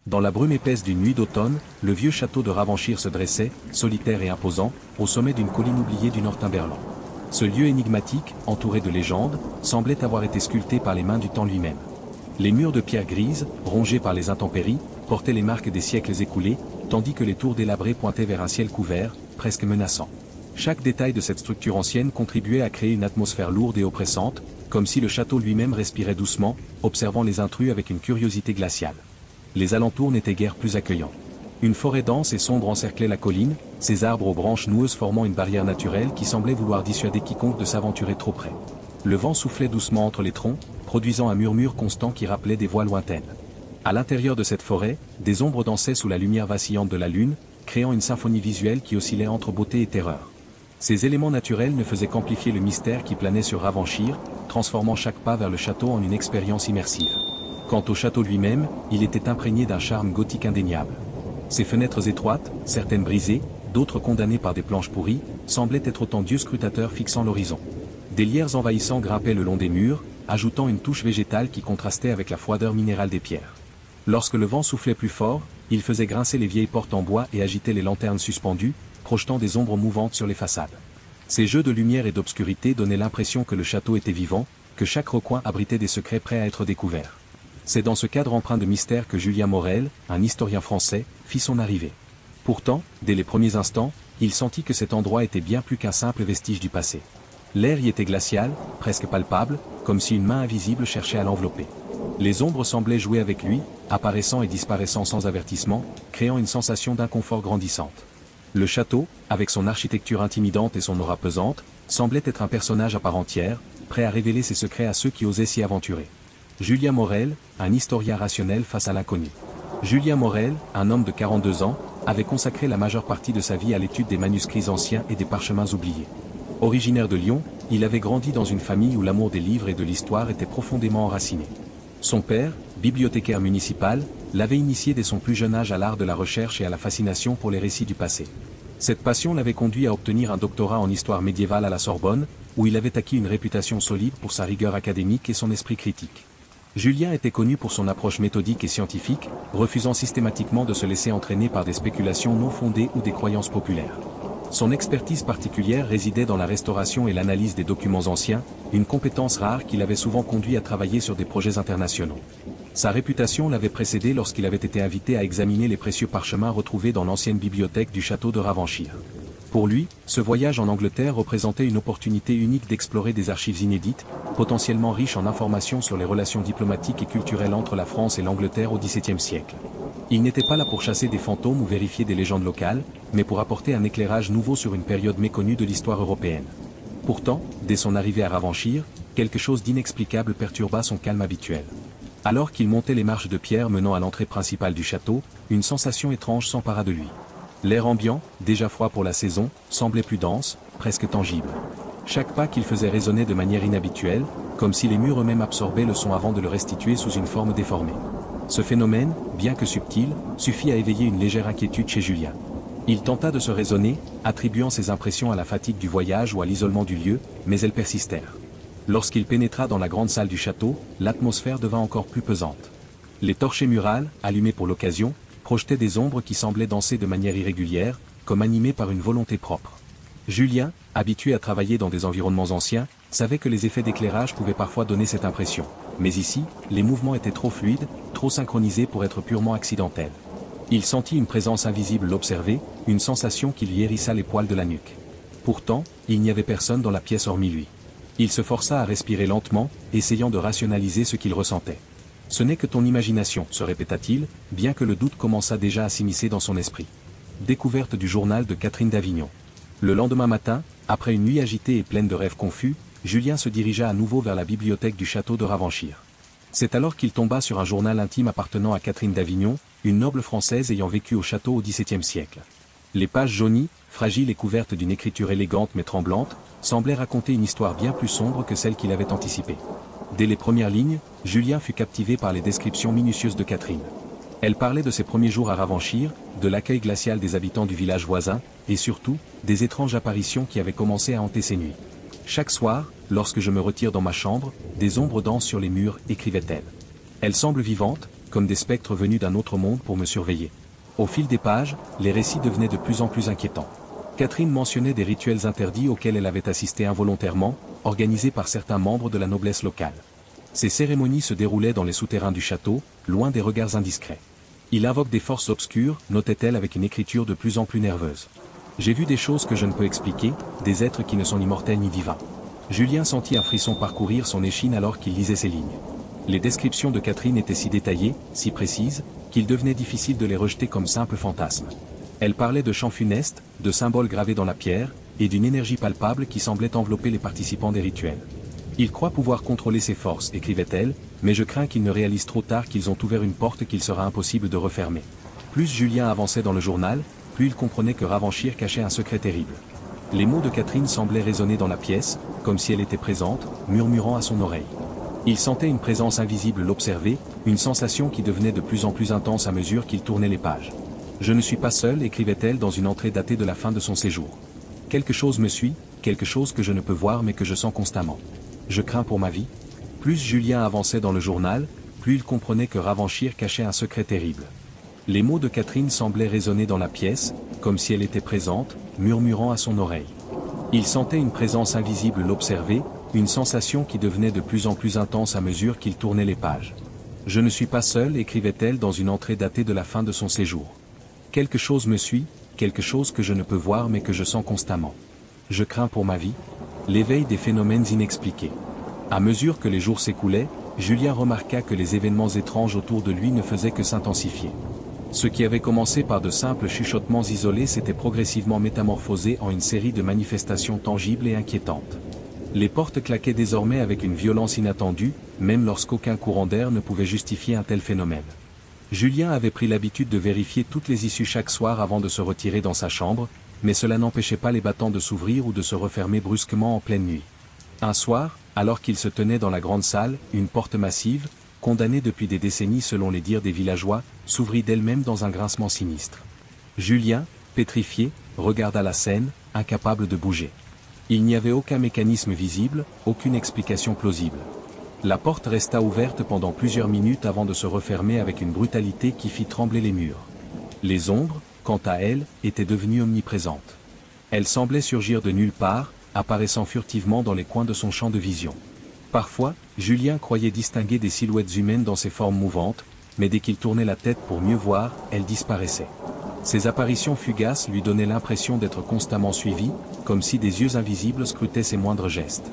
Dans la brume épaisse d'une nuit d'automne, le vieux château de Ravanchir se dressait, solitaire et imposant, au sommet d'une colline oubliée du Northumberland. Ce lieu énigmatique, entouré de légendes, semblait avoir été sculpté par les mains du temps lui-même. Les murs de pierre grise, rongés par les intempéries, portaient les marques des siècles écoulés, tandis que les tours délabrées pointaient vers un ciel couvert, presque menaçant. Chaque détail de cette structure ancienne contribuait à créer une atmosphère lourde et oppressante, comme si le château lui-même respirait doucement, observant les intrus avec une curiosité glaciale. Les alentours n'étaient guère plus accueillants. Une forêt dense et sombre encerclait la colline, ses arbres aux branches noueuses formant une barrière naturelle qui semblait vouloir dissuader quiconque de s'aventurer trop près. Le vent soufflait doucement entre les troncs, produisant un murmure constant qui rappelait des voix lointaines. À l'intérieur de cette forêt, des ombres dansaient sous la lumière vacillante de la lune, créant une symphonie visuelle qui oscillait entre beauté et terreur. Ces éléments naturels ne faisaient qu'amplifier le mystère qui planait sur Ravanchir, transformant chaque pas vers le château en une expérience immersive. Quant au château lui-même, il était imprégné d'un charme gothique indéniable. Ses fenêtres étroites, certaines brisées, d'autres condamnées par des planches pourries, semblaient être autant d'yeux scrutateurs fixant l'horizon. Des lierres envahissants grimpaient le long des murs, ajoutant une touche végétale qui contrastait avec la froideur minérale des pierres. Lorsque le vent soufflait plus fort, il faisait grincer les vieilles portes en bois et agitait les lanternes suspendues, projetant des ombres mouvantes sur les façades. Ces jeux de lumière et d'obscurité donnaient l'impression que le château était vivant, que chaque recoin abritait des secrets prêts à être découverts. C'est dans ce cadre empreint de mystère que Julien Morel, un historien français, fit son arrivée. Pourtant, dès les premiers instants, il sentit que cet endroit était bien plus qu'un simple vestige du passé. L'air y était glacial, presque palpable, comme si une main invisible cherchait à l'envelopper. Les ombres semblaient jouer avec lui, apparaissant et disparaissant sans avertissement, créant une sensation d'inconfort grandissante. Le château, avec son architecture intimidante et son aura pesante, semblait être un personnage à part entière, prêt à révéler ses secrets à ceux qui osaient s'y aventurer. Julien Morel, un historien rationnel face à l'inconnu. Julien Morel, un homme de 42 ans, avait consacré la majeure partie de sa vie à l'étude des manuscrits anciens et des parchemins oubliés. Originaire de Lyon, il avait grandi dans une famille où l'amour des livres et de l'histoire était profondément enraciné. Son père, bibliothécaire municipal, l'avait initié dès son plus jeune âge à l'art de la recherche et à la fascination pour les récits du passé. Cette passion l'avait conduit à obtenir un doctorat en histoire médiévale à la Sorbonne, où il avait acquis une réputation solide pour sa rigueur académique et son esprit critique. Julien était connu pour son approche méthodique et scientifique, refusant systématiquement de se laisser entraîner par des spéculations non fondées ou des croyances populaires. Son expertise particulière résidait dans la restauration et l'analyse des documents anciens, une compétence rare qui l'avait souvent conduit à travailler sur des projets internationaux. Sa réputation l'avait précédé lorsqu'il avait été invité à examiner les précieux parchemins retrouvés dans l'ancienne bibliothèque du château de Ravanchir. Pour lui, ce voyage en Angleterre représentait une opportunité unique d'explorer des archives inédites, potentiellement riches en informations sur les relations diplomatiques et culturelles entre la France et l'Angleterre au XVIIe siècle. Il n'était pas là pour chasser des fantômes ou vérifier des légendes locales, mais pour apporter un éclairage nouveau sur une période méconnue de l'histoire européenne. Pourtant, dès son arrivée à Ravanchir, quelque chose d'inexplicable perturba son calme habituel. Alors qu'il montait les marches de pierre menant à l'entrée principale du château, une sensation étrange s'empara de lui. L'air ambiant, déjà froid pour la saison, semblait plus dense, presque tangible. Chaque pas qu'il faisait résonnait de manière inhabituelle, comme si les murs eux-mêmes absorbaient le son avant de le restituer sous une forme déformée. Ce phénomène, bien que subtil, suffit à éveiller une légère inquiétude chez Julien. Il tenta de se raisonner, attribuant ses impressions à la fatigue du voyage ou à l'isolement du lieu, mais elles persistèrent. Lorsqu'il pénétra dans la grande salle du château, l'atmosphère devint encore plus pesante. Les torchers murales, allumées pour l'occasion, projetaient des ombres qui semblaient danser de manière irrégulière, comme animées par une volonté propre. Julien, habitué à travailler dans des environnements anciens, savait que les effets d'éclairage pouvaient parfois donner cette impression. Mais ici, les mouvements étaient trop fluides, trop synchronisés pour être purement accidentels. Il sentit une présence invisible l'observer, une sensation qui lui hérissa les poils de la nuque. Pourtant, il n'y avait personne dans la pièce hormis lui. Il se força à respirer lentement, essayant de rationaliser ce qu'il ressentait. « Ce n'est que ton imagination », se répéta-t-il, bien que le doute commençât déjà à s'immiscer dans son esprit. Découverte du journal de Catherine d'Avignon. Le lendemain matin, après une nuit agitée et pleine de rêves confus, Julien se dirigea à nouveau vers la bibliothèque du château de Ravanchir. C'est alors qu'il tomba sur un journal intime appartenant à Catherine d'Avignon, une noble française ayant vécu au château au XVIIe siècle. Les pages jaunies, fragiles et couvertes d'une écriture élégante mais tremblante, semblaient raconter une histoire bien plus sombre que celle qu'il avait anticipée. Dès les premières lignes, Julien fut captivé par les descriptions minutieuses de Catherine. Elle parlait de ses premiers jours à Ravanchir, de l'accueil glacial des habitants du village voisin, et surtout, des étranges apparitions qui avaient commencé à hanter ses nuits. Chaque soir, lorsque je me retire dans ma chambre, des ombres dansent sur les murs, écrivait-elle. Elles semblent vivantes, comme des spectres venus d'un autre monde pour me surveiller. Au fil des pages, les récits devenaient de plus en plus inquiétants. Catherine mentionnait des rituels interdits auxquels elle avait assisté involontairement, organisés par certains membres de la noblesse locale. Ces cérémonies se déroulaient dans les souterrains du château, loin des regards indiscrets. Il invoque des forces obscures, notait-elle avec une écriture de plus en plus nerveuse. J'ai vu des choses que je ne peux expliquer, des êtres qui ne sont ni mortels ni divins. Julien sentit un frisson parcourir son échine alors qu'il lisait ces lignes. Les descriptions de Catherine étaient si détaillées, si précises, qu'il devenait difficile de les rejeter comme simples fantasmes. Elle parlait de chants funestes, de symboles gravés dans la pierre, et d'une énergie palpable qui semblait envelopper les participants des rituels. Il croit pouvoir contrôler ses forces, écrivait-elle, mais je crains qu'ils ne réalisent trop tard qu'ils ont ouvert une porte qu'il sera impossible de refermer. Plus Julien avançait dans le journal, plus il comprenait que Ravanchir cachait un secret terrible. Les mots de Catherine semblaient résonner dans la pièce, comme si elle était présente, murmurant à son oreille. Il sentait une présence invisible l'observer, une sensation qui devenait de plus en plus intense à mesure qu'il tournait les pages. « Je ne suis pas seul », écrivait-elle dans une entrée datée de la fin de son séjour. « Quelque chose me suit, quelque chose que je ne peux voir mais que je sens constamment. Je crains pour ma vie. » Plus Julien avançait dans le journal, plus il comprenait que Ravanchir cachait un secret terrible. Les mots de Catherine semblaient résonner dans la pièce, comme si elle était présente, murmurant à son oreille. Il sentait une présence invisible l'observer, une sensation qui devenait de plus en plus intense à mesure qu'il tournait les pages. « Je ne suis pas seul », écrivait-elle dans une entrée datée de la fin de son séjour. « Quelque chose me suit, quelque chose que je ne peux voir mais que je sens constamment. Je crains pour ma vie. » L'éveil des phénomènes inexpliqués. À mesure que les jours s'écoulaient, Julien remarqua que les événements étranges autour de lui ne faisaient que s'intensifier. Ce qui avait commencé par de simples chuchotements isolés s'était progressivement métamorphosé en une série de manifestations tangibles et inquiétantes. Les portes claquaient désormais avec une violence inattendue, même lorsqu'aucun courant d'air ne pouvait justifier un tel phénomène. Julien avait pris l'habitude de vérifier toutes les issues chaque soir avant de se retirer dans sa chambre, mais cela n'empêchait pas les battants de s'ouvrir ou de se refermer brusquement en pleine nuit. Un soir, alors qu'il se tenait dans la grande salle, une porte massive, condamnée depuis des décennies selon les dires des villageois, s'ouvrit d'elle-même dans un grincement sinistre. Julien, pétrifié, regarda la scène, incapable de bouger. Il n'y avait aucun mécanisme visible, aucune explication plausible. La porte resta ouverte pendant plusieurs minutes avant de se refermer avec une brutalité qui fit trembler les murs. Les ombres, quant à elles, étaient devenues omniprésentes. Elles semblaient surgir de nulle part, apparaissant furtivement dans les coins de son champ de vision. Parfois, Julien croyait distinguer des silhouettes humaines dans ces formes mouvantes, mais dès qu'il tournait la tête pour mieux voir, elles disparaissaient. Ces apparitions fugaces lui donnaient l'impression d'être constamment suivi, comme si des yeux invisibles scrutaient ses moindres gestes.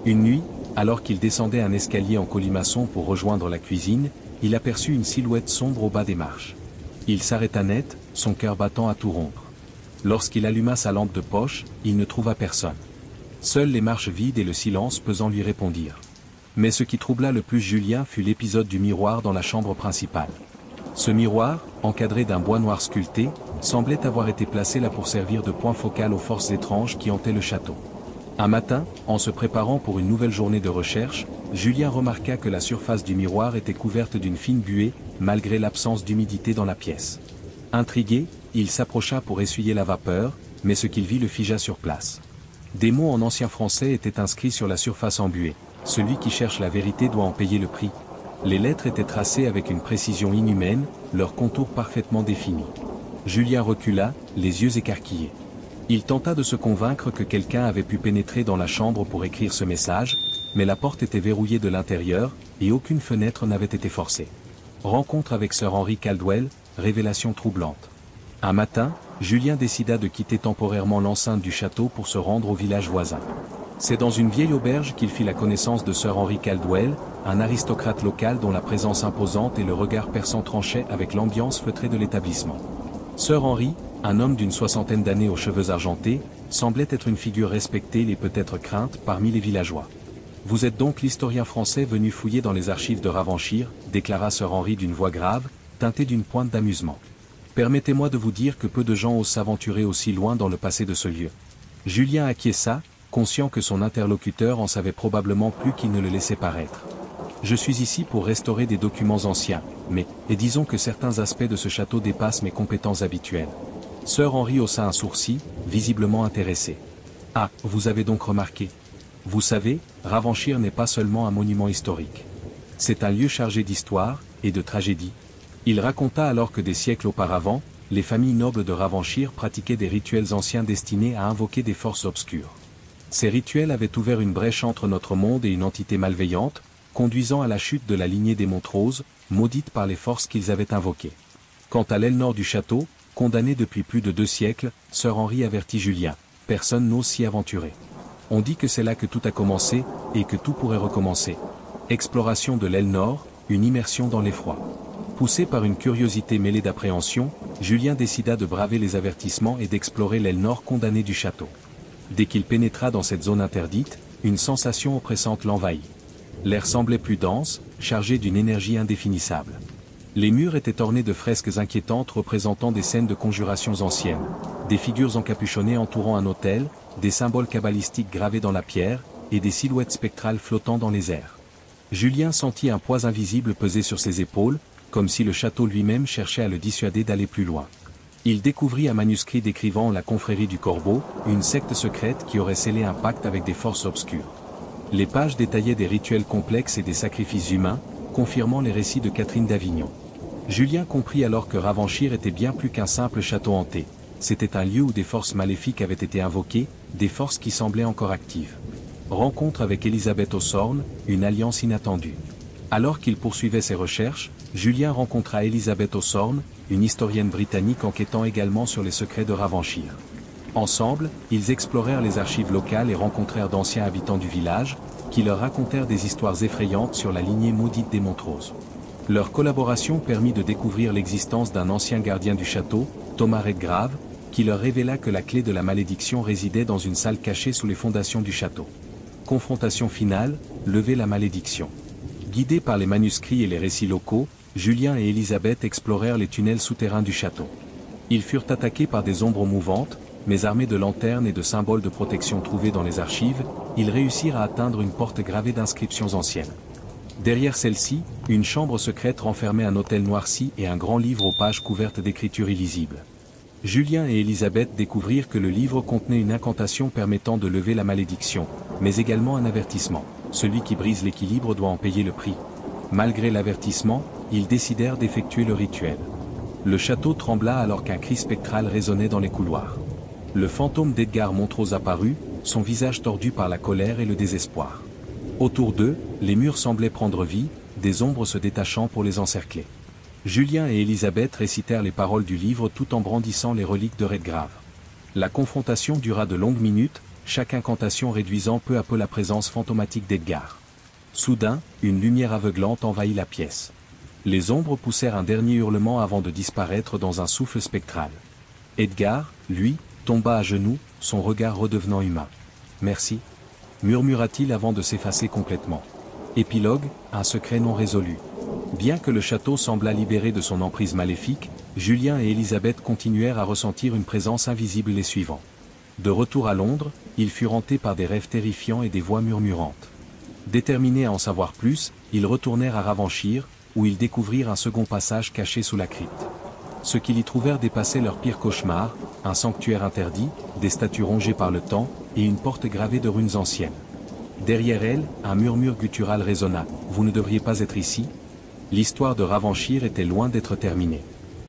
Une nuit, alors qu'il descendait un escalier en colimaçon pour rejoindre la cuisine, il aperçut une silhouette sombre au bas des marches. Il s'arrêta net, son cœur battant à tout rompre. Lorsqu'il alluma sa lampe de poche, il ne trouva personne. Seules les marches vides et le silence pesant lui répondirent. Mais ce qui troubla le plus Julien fut l'épisode du miroir dans la chambre principale. Ce miroir, encadré d'un bois noir sculpté, semblait avoir été placé là pour servir de point focal aux forces étranges qui hantaient le château. Un matin, en se préparant pour une nouvelle journée de recherche, Julien remarqua que la surface du miroir était couverte d'une fine buée, malgré l'absence d'humidité dans la pièce. Intrigué, il s'approcha pour essuyer la vapeur, mais ce qu'il vit le figea sur place. Des mots en ancien français étaient inscrits sur la surface embuée. « Celui qui cherche la vérité doit en payer le prix ». Les lettres étaient tracées avec une précision inhumaine, leurs contours parfaitement définis. Julien recula, les yeux écarquillés. Il tenta de se convaincre que quelqu'un avait pu pénétrer dans la chambre pour écrire ce message, mais la porte était verrouillée de l'intérieur, et aucune fenêtre n'avait été forcée. Rencontre avec Sir Henry Caldwell, révélation troublante. Un matin, Julien décida de quitter temporairement l'enceinte du château pour se rendre au village voisin. C'est dans une vieille auberge qu'il fit la connaissance de Sir Henry Caldwell, un aristocrate local dont la présence imposante et le regard perçant tranchaient avec l'ambiance feutrée de l'établissement. Sir Henry, un homme d'une soixantaine d'années aux cheveux argentés, semblait être une figure respectée et peut-être crainte parmi les villageois. « Vous êtes donc l'historien français venu fouiller dans les archives de Ravanchir », déclara Sir Henry d'une voix grave, teintée d'une pointe d'amusement. « Permettez-moi de vous dire que peu de gens osent s'aventurer aussi loin dans le passé de ce lieu. » Julien acquiesça, conscient que son interlocuteur en savait probablement plus qu'il ne le laissait paraître. « Je suis ici pour restaurer des documents anciens, et disons que certains aspects de ce château dépassent mes compétences habituelles. » Sir Henry haussa un sourcil, visiblement intéressé. « Ah, vous avez donc remarqué. Vous savez, Ravanchir n'est pas seulement un monument historique. C'est un lieu chargé d'histoire, et de tragédie, Il raconta alors que des siècles auparavant, les familles nobles de Ravanchir pratiquaient des rituels anciens destinés à invoquer des forces obscures. Ces rituels avaient ouvert une brèche entre notre monde et une entité malveillante, conduisant à la chute de la lignée des Montrose, maudite par les forces qu'ils avaient invoquées. Quant à l'aile nord du château, condamnée depuis plus de 2 siècles, Sir Henry avertit Julien. Personne n'ose s'y aventurer. On dit que c'est là que tout a commencé, et que tout pourrait recommencer. Exploration de l'aile nord, une immersion dans l'effroi. Poussé par une curiosité mêlée d'appréhension, Julien décida de braver les avertissements et d'explorer l'aile nord condamnée du château. Dès qu'il pénétra dans cette zone interdite, une sensation oppressante l'envahit. L'air semblait plus dense, chargé d'une énergie indéfinissable. Les murs étaient ornés de fresques inquiétantes représentant des scènes de conjurations anciennes, des figures encapuchonnées entourant un autel, des symboles kabbalistiques gravés dans la pierre, et des silhouettes spectrales flottant dans les airs. Julien sentit un poids invisible peser sur ses épaules, comme si le château lui-même cherchait à le dissuader d'aller plus loin. Il découvrit un manuscrit décrivant la confrérie du Corbeau, une secte secrète qui aurait scellé un pacte avec des forces obscures. Les pages détaillaient des rituels complexes et des sacrifices humains, confirmant les récits de Catherine d'Avignon. Julien comprit alors que Ravanchir était bien plus qu'un simple château hanté. C'était un lieu où des forces maléfiques avaient été invoquées, des forces qui semblaient encore actives. Rencontre avec Elisabeth O'Sorn, une alliance inattendue. Alors qu'il poursuivait ses recherches, Julien rencontra Elisabeth O'Sorn, une historienne britannique enquêtant également sur les secrets de Ravanchir. Ensemble, ils explorèrent les archives locales et rencontrèrent d'anciens habitants du village, qui leur racontèrent des histoires effrayantes sur la lignée maudite des Montrose. Leur collaboration permit de découvrir l'existence d'un ancien gardien du château, Thomas Redgrave, qui leur révéla que la clé de la malédiction résidait dans une salle cachée sous les fondations du château. Confrontation finale, lever la malédiction. Guidés par les manuscrits et les récits locaux, Julien et Elisabeth explorèrent les tunnels souterrains du château. Ils furent attaqués par des ombres mouvantes, mais armés de lanternes et de symboles de protection trouvés dans les archives, ils réussirent à atteindre une porte gravée d'inscriptions anciennes. Derrière celle-ci, une chambre secrète renfermait un autel noirci et un grand livre aux pages couvertes d'écritures illisibles. Julien et Elisabeth découvrirent que le livre contenait une incantation permettant de lever la malédiction, mais également un avertissement. Celui qui brise l'équilibre doit en payer le prix. Malgré l'avertissement, ils décidèrent d'effectuer le rituel. Le château trembla alors qu'un cri spectral résonnait dans les couloirs. Le fantôme d'Edgar Montrose apparut, son visage tordu par la colère et le désespoir. Autour d'eux, les murs semblaient prendre vie, des ombres se détachant pour les encercler. Julien et Elisabeth récitèrent les paroles du livre tout en brandissant les reliques de Redgrave. La confrontation dura de longues minutes, chaque incantation réduisant peu à peu la présence fantomatique d'Edgar. Soudain, une lumière aveuglante envahit la pièce. Les ombres poussèrent un dernier hurlement avant de disparaître dans un souffle spectral. Edgar, lui, tomba à genoux, son regard redevenant humain. « Merci » murmura-t-il avant de s'effacer complètement. Épilogue, un secret non résolu. Bien que le château semblât libéré de son emprise maléfique, Julien et Elisabeth continuèrent à ressentir une présence invisible les suivant. De retour à Londres, ils furent hantés par des rêves terrifiants et des voix murmurantes. Déterminés à en savoir plus, ils retournèrent à Ravanchir, où ils découvrirent un second passage caché sous la crypte. Ce qu'ils y trouvèrent dépassait leur pire cauchemar, un sanctuaire interdit, des statues rongées par le temps, et une porte gravée de runes anciennes. Derrière elle, un murmure guttural résonna. « Vous ne devriez pas être ici ?» L'histoire de Ravanchir était loin d'être terminée.